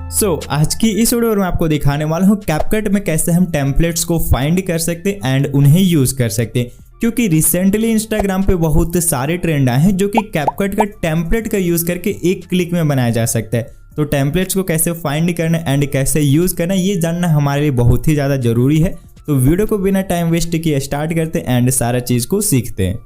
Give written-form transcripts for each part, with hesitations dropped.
आज की इस वीडियो में आपको दिखाने वाला हूँ कैपकट में कैसे हम टेम्पलेट्स को फाइंड कर सकते हैं एंड उन्हें यूज कर सकते हैं। क्योंकि रिसेंटली इंस्टाग्राम पे बहुत सारे ट्रेंड आए हैं जो कि कैपकट का टेम्पलेट का यूज करके एक क्लिक में बनाया जा सकता है। तो टेम्पलेट्स को कैसे फाइंड करना एंड कैसे यूज करना ये जानना हमारे लिए बहुत ही ज़्यादा जरूरी है। तो वीडियो को बिना टाइम वेस्ट किए स्टार्ट करते हैं एंड सारा चीज़ को सीखते हैं।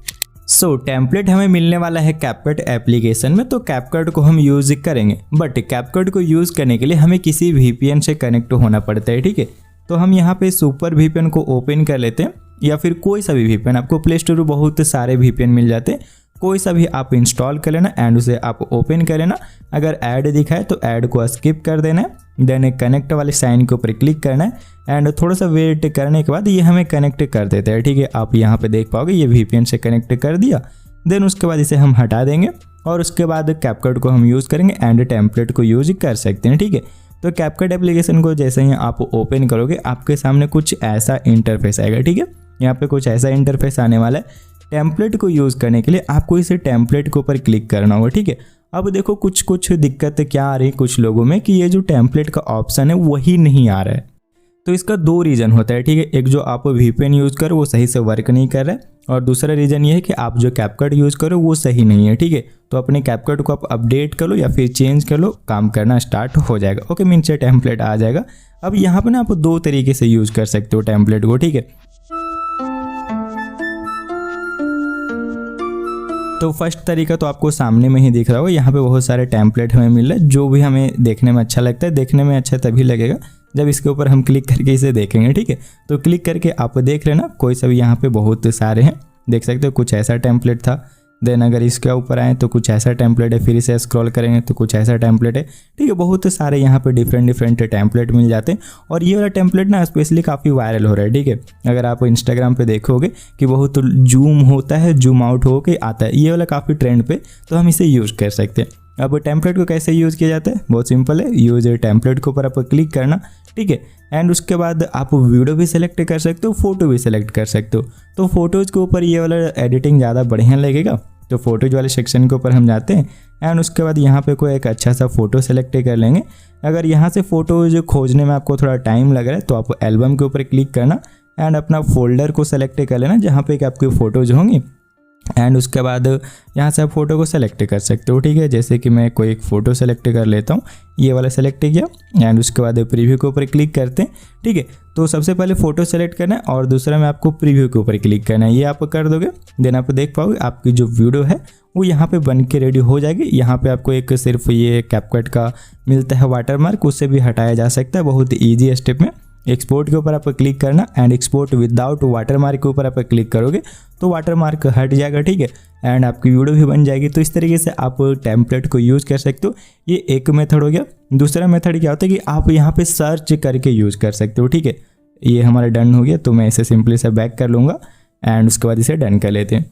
टेम्पलेट हमें मिलने वाला है कैपकट एप्लीकेशन में, तो कैपकट को हम यूज करेंगे। बट कैपकट को यूज करने के लिए हमें किसी वीपीएन से कनेक्ट होना पड़ता है, ठीक है। तो हम यहाँ पे सुपर वीपीएन को ओपन कर लेते हैं या फिर कोई सा भी वीपीएन, आपको प्ले स्टोर में बहुत सारे वीपीएन मिल जाते हैं, कोई सा भी आप इंस्टॉल कर लेना एंड उसे आप ओपन कर लेना। अगर ऐड दिखाए तो ऐड को स्किप कर देना है, देन कनेक्ट वाले साइन के ऊपर क्लिक करना है एंड थोड़ा सा वेट करने के बाद ये हमें कनेक्ट कर देता है, ठीक है। आप यहाँ पे देख पाओगे ये वीपीएन से कनेक्ट कर दिया। देन उसके बाद इसे हम हटा देंगे और उसके बाद कैपकट को हम यूज़ करेंगे एंड टेम्पलेट को यूज कर सकते हैं, ठीक है। तो कैपकट एप्लीकेशन को जैसे ही आप ओपन करोगे आपके सामने कुछ ऐसा इंटरफेस आएगा, ठीक है। यहाँ पे कुछ ऐसा इंटरफेस आने वाला है। टेम्पलेट को यूज़ करने के लिए आपको इसे टेम्पलेट के ऊपर क्लिक करना होगा, ठीक है। अब देखो कुछ दिक्कत क्या आ रही है कुछ लोगों में कि ये जो टेम्पलेट का ऑप्शन है वही नहीं आ रहा है। तो इसका दो रीज़न होता है, ठीक है। एक जो आप वीपीएन यूज़ करो वो सही से वर्क नहीं कर रहा है और दूसरा रीज़न ये है कि आप जो कैपकट यूज़ करो वो सही नहीं है, ठीक है। तो अपने कैपकट को आप अपडेट कर लो या फिर चेंज कर लो, काम करना स्टार्ट हो जाएगा। ओके, मीन से टेम्पलेट आ जाएगा। अब यहाँ पर ना आप दो तरीके से यूज़ कर सकते हो टेम्पलेट को, ठीक है। तो फर्स्ट तरीका तो आपको सामने में ही दिख रहा होगा, यहाँ पे बहुत सारे टेम्पलेट हमें मिल रहे हैं जो भी हमें देखने में अच्छा लगता है। देखने में अच्छा तभी लगेगा जब इसके ऊपर हम क्लिक करके इसे देखेंगे, ठीक है। तो क्लिक करके आप देख लेना, कोई सा भी यहाँ पे बहुत सारे हैं, देख सकते हो। कुछ ऐसा टेम्पलेट था, देन अगर इसके ऊपर आए तो कुछ ऐसा टेम्पलेट है, फिर इसे स्क्रॉल करेंगे तो कुछ ऐसा टेम्पलेट है, ठीक है। बहुत सारे यहाँ पे डिफरेंट टेम्पलेट मिल जाते हैं और ये वाला टेम्पलेट ना स्पेशली काफ़ी वायरल हो रहा है, ठीक है। अगर आप इंस्टाग्राम पे देखोगे कि बहुत जूम होता है, जूम आउट होके आता है, ये वाला काफ़ी ट्रेंड पे, तो हम इसे यूज़ कर सकते हैं। अब टेम्पलेट को कैसे यूज़ किया जाता है, बहुत सिंपल है। यूज टेम्पलेट के ऊपर आप क्लिक करना, ठीक है। एंड उसके बाद आप वीडियो भी सिलेक्ट कर सकते हो, फोटो भी सिलेक्ट कर सकते हो। तो फोटोज़ के ऊपर ये वाला एडिटिंग ज़्यादा बढ़िया लगेगा, तो फोटोज वाले सेक्शन के ऊपर हम जाते हैं एंड उसके बाद यहाँ पे कोई एक अच्छा सा फोटो सेलेक्ट कर लेंगे। अगर यहाँ से फोटोज खोजने में आपको थोड़ा टाइम लग रहा है तो आप एल्बम के ऊपर क्लिक करना एंड अपना फोल्डर को सेलेक्ट कर लेना जहाँ पे कि आपकी फ़ोटोज़ होंगी एंड उसके बाद यहाँ से आप फ़ोटो को सेलेक्ट कर सकते हो, ठीक है। जैसे कि मैं कोई एक फ़ोटो सेलेक्ट कर लेता हूँ, ये वाला सेलेक्ट किया एंड उसके बाद प्रीव्यू के ऊपर क्लिक करते हैं, ठीक है। तो सबसे पहले फ़ोटो सेलेक्ट करना है और दूसरा में आपको प्रीव्यू के ऊपर क्लिक करना है। ये आप कर दोगे, देन आप देख पाओगे आपकी जो वीडियो है वो यहाँ पे बन के रेडी हो जाएगी। यहाँ पे आपको एक सिर्फ ये कैपकट का मिलता है वाटरमार्क, उससे भी हटाया जा सकता है बहुत ईजी स्टेप में। एक्सपोर्ट के ऊपर आप क्लिक करना एंड एक्सपोर्ट विदाउट वाटरमार्क के ऊपर आप क्लिक करोगे तो वाटरमार्क हट जाएगा, ठीक है। एंड आपकी वीडियो भी बन जाएगी। तो इस तरीके से आप टेम्पलेट को यूज़ कर सकते हो। ये एक मेथड हो गया। दूसरा मेथड क्या होता है कि आप यहाँ पे सर्च करके यूज़ कर सकते हो, ठीक है। ये हमारा डन हो गया तो मैं इसे सिंपली से बैक कर लूँगा एंड उसके बाद इसे डन कर लेते हैं।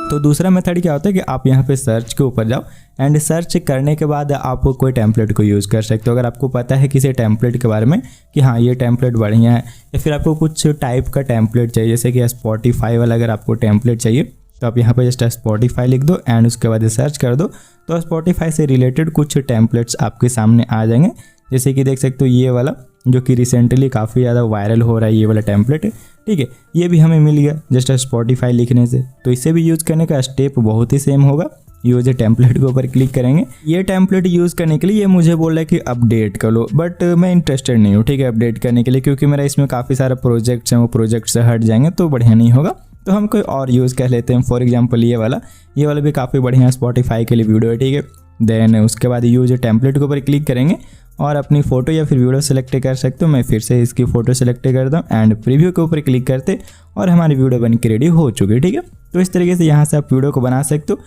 तो दूसरा मेथड क्या होता है कि आप यहाँ पे सर्च के ऊपर जाओ एंड सर्च करने के बाद आप कोई टेम्पलेट को यूज़ कर सकते हो। अगर आपको पता है किसी टेम्पलेट के बारे में कि हाँ ये टेम्पलेट बढ़िया है, या फिर आपको कुछ टाइप का टेम्पलेट चाहिए जैसे कि स्पॉटिफाई वाला अगर आपको टेम्पलेट चाहिए तो आप यहाँ पे जस्ट स्पॉटिफाई लिख दो एंड उसके बाद सर्च कर दो तो स्पॉटिफाई से रिलेटेड कुछ टेम्पलेट्स आपके सामने आ जाएंगे। जैसे कि देख सकते हो ये वाला जो कि रिसेंटली काफ़ी ज़्यादा वायरल हो रहा है, ये वाला टेम्पलेट है, ठीक है। ये भी हमें मिल गया जस्ट स्पॉटिफाई लिखने से। तो इसे भी यूज़ करने का स्टेप बहुत ही सेम होगा। यूज टेम्पलेट के ऊपर क्लिक करेंगे। ये टेम्पलेट यूज़ करने के लिए ये मुझे बोल रहा है कि अपडेट कर लो, बट मैं इंटरेस्टेड नहीं हूँ, ठीक है, अपडेट करने के लिए, क्योंकि मेरा इसमें काफ़ी सारे प्रोजेक्ट्स हैं, वो प्रोजेक्ट से हट जाएंगे तो बढ़िया नहीं होगा। तो हम कोई और यूज़ कर लेते हैं। फॉर एग्जाम्पल ये वाला भी काफ़ी बढ़िया स्पॉटिफाई के लिए वीडियो है, ठीक है। देन उसके बाद यूज टेम्पलेट के ऊपर क्लिक करेंगे और अपनी फ़ोटो या फिर वीडियो सेलेक्ट कर सकते हो। मैं फिर से इसकी फ़ोटो सेलेक्ट करता हूँ एंड प्रीव्यू के ऊपर क्लिक करते और हमारी वीडियो बन के रेडी हो चुकी है, ठीक है। तो इस तरीके से यहाँ से आप वीडियो को बना सकते हो,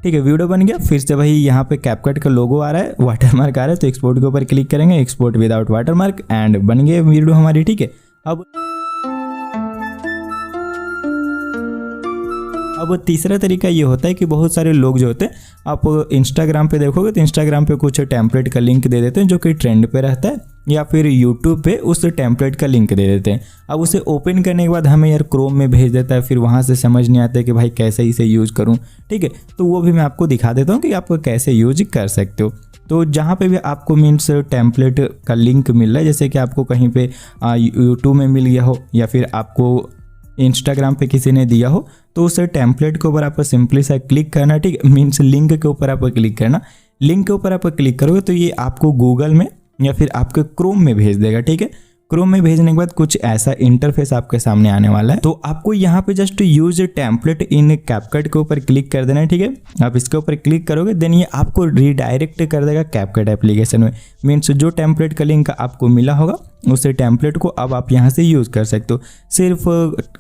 ठीक है। वीडियो बन गया, फिर से वही यहाँ पे कैपकट का लोगो आ रहा है, वाटरमार्क आ रहा है, तो एक्सपोर्ट के ऊपर क्लिक करेंगे, एक्सपोर्ट विदाउट वाटरमार्क एंड बन गया वीडियो हमारी, ठीक है। अब अब तीसरा तरीका ये होता है कि बहुत सारे लोग जो होते हैं, आप इंस्टाग्राम पे देखोगे तो इंस्टाग्राम पे कुछ टेम्पलेट का लिंक दे देते हैं जो कि ट्रेंड पे रहता है, या फिर यूट्यूब पे उस टेम्पलेट का लिंक दे देते हैं। अब उसे ओपन करने के बाद हमें यार क्रोम में भेज देता है, फिर वहाँ से समझ नहीं आता है कि भाई कैसे इसे यूज़ करूँ, ठीक है। तो वो भी मैं आपको दिखा देता हूँ कि आप कैसे यूज कर सकते हो। तो जहाँ पे भी आपको मीन्स टेम्पलेट का लिंक मिल रहा है, जैसे कि आपको कहीं पे यूट्यूब में मिल गया हो या फिर आपको इंस्टाग्राम पे किसी ने दिया हो, तो उस टेम्पलेट के ऊपर आपको सिंपली सा क्लिक करना, ठीक है। मीन्स लिंक के ऊपर आपको क्लिक करना, लिंक के ऊपर आप क्लिक करोगे तो ये आपको गूगल में या फिर आपके क्रोम में भेज देगा, ठीक है। क्रोम में भेजने के बाद कुछ ऐसा इंटरफेस आपके सामने आने वाला है। तो आपको यहाँ पे जस्ट यूज टेम्पलेट इन कैपकट के ऊपर क्लिक कर देना है, ठीक है। आप इसके ऊपर क्लिक करोगे देन ये आपको रीडायरेक्ट कर देगा कैपकट एप्लीकेशन में। मीन्स जो टेम्पलेट का लिंक आपको मिला होगा उस टेम्पलेट को अब आप यहाँ से यूज़ कर सकते हो। सिर्फ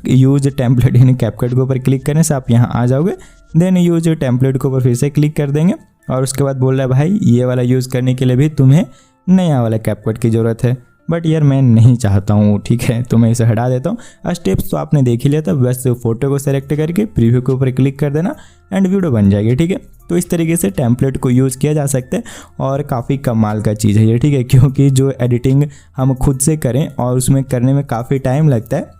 यूज टेम्पलेट इन कैपकट के ऊपर क्लिक करने से आप यहाँ आ जाओगे, देन यूज टेम्पलेट के ऊपर फिर से क्लिक कर देंगे और उसके बाद बोल रहा है भाई ये वाला यूज़ करने के लिए भी तुम्हें नया वाला कैपकट की ज़रूरत है, बट यार मैं नहीं चाहता हूँ, ठीक है। तो मैं इसे हटा देता हूँ। स्टेप्स तो आपने देख ही लिया था, बस फोटो को सेलेक्ट करके प्रीव्यू के ऊपर क्लिक कर देना एंड वीडियो बन जाएगी, ठीक है। तो इस तरीके से टेम्पलेट को यूज़ किया जा सकता है और काफ़ी कमाल का चीज़ है ये, ठीक है। क्योंकि जो एडिटिंग हम खुद से करें और उसमें करने में काफ़ी टाइम लगता है,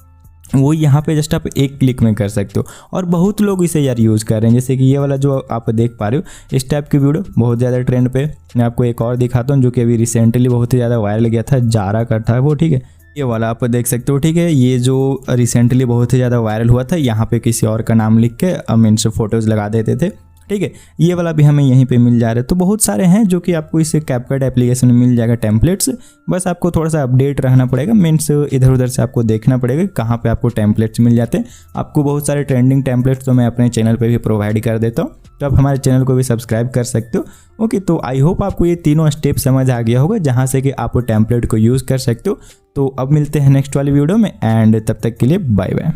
वो यहाँ पे जस्ट आप एक क्लिक में कर सकते हो। और बहुत लोग इसे यार यूज़ कर रहे हैं, जैसे कि ये वाला जो आप देख पा रहे हो इस टाइप की वीडियो बहुत ज़्यादा ट्रेंड पे। मैं आपको एक और दिखाता हूँ जो कि अभी रिसेंटली बहुत ही ज़्यादा वायरल गया था, जारा का था वो, ठीक है। ये वाला आप देख सकते हो, ठीक है। ये जो रिसेंटली बहुत ही ज़्यादा वायरल हुआ था, यहाँ पे किसी और का नाम लिख के मीन्स फोटोज़ लगा देते थे, ठीक है। ये वाला भी हमें यहीं पे मिल जा रहा है। तो बहुत सारे हैं जो कि आपको इस कैपकट एप्लीकेशन में मिल जाएगा टेम्पलेट्स। बस आपको थोड़ा सा अपडेट रहना पड़ेगा, मीन्स इधर उधर से आपको देखना पड़ेगा कहाँ पे आपको टेम्पलेट्स मिल जाते हैं। आपको बहुत सारे ट्रेंडिंग टेम्पलेट्स तो मैं अपने चैनल पे भी प्रोवाइड कर देता हूँ, तो आप हमारे चैनल को भी सब्सक्राइब कर सकते हो। ओके, तो आई होप आपको ये तीनों स्टेप समझ आ गया होगा जहाँ से कि आप टेम्पलेट को यूज़ कर सकते हो। तो अब मिलते हैं नेक्स्ट वाली वीडियो में एंड तब तक के लिए बाय बाय।